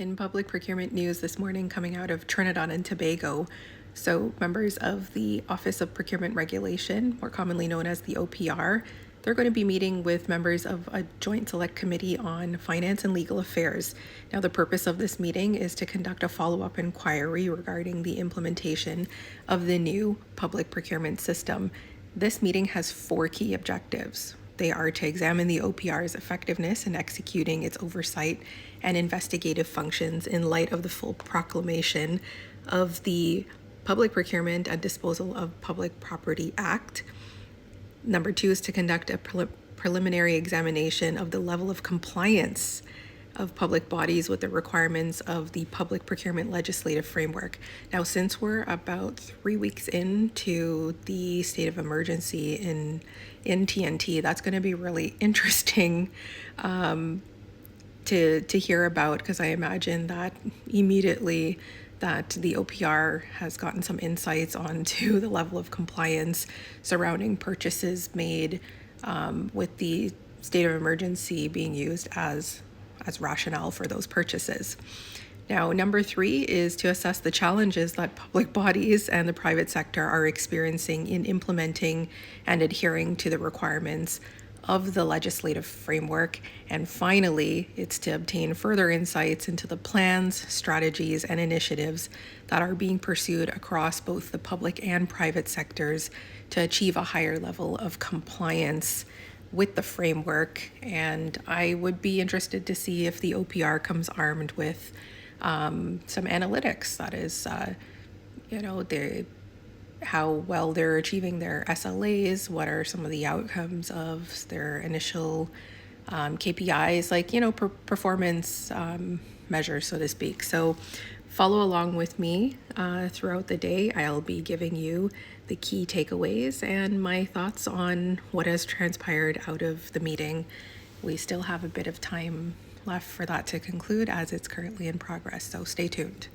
In public procurement news this morning coming out of Trinidad and Tobago, so members of the Office of Procurement Regulation, more commonly known as the OPR, they're going to be meeting with members of a joint select committee on finance and legal affairs. Now, the purpose of this meeting is to conduct a follow-up inquiry regarding the implementation of the new public procurement system. This meeting has 4 key objectives. They are to examine the OPR's effectiveness in executing its oversight and investigative functions in light of the full proclamation of the Public Procurement and Disposal of Public Property Act. Number 2 is to conduct a preliminary examination of the level of compliance of public bodies with the requirements of the public procurement legislative framework. Now, since we're about 3 weeks into the state of emergency in TNT, that's going to be really interesting to hear about, because I imagine that immediately that the OPR has gotten some insights onto the level of compliance surrounding purchases made with the state of emergency being used as rationale for those purchases. Now, number 3 is to assess the challenges that public bodies and the private sector are experiencing in implementing and adhering to the requirements of the legislative framework. And finally, it's to obtain further insights into the plans, strategies, and initiatives that are being pursued across both the public and private sectors to achieve a higher level of compliance with the framework. And I would be interested to see if the OPR comes armed with some analytics, that is, how well they're achieving their SLAs, what are some of the outcomes of their initial KPIs, like, performance measures, so to speak. So follow along with me throughout the day. I'll be giving you the key takeaways and my thoughts on what has transpired out of the meeting. We still have a bit of time left for that to conclude, as it's currently in progress, so stay tuned.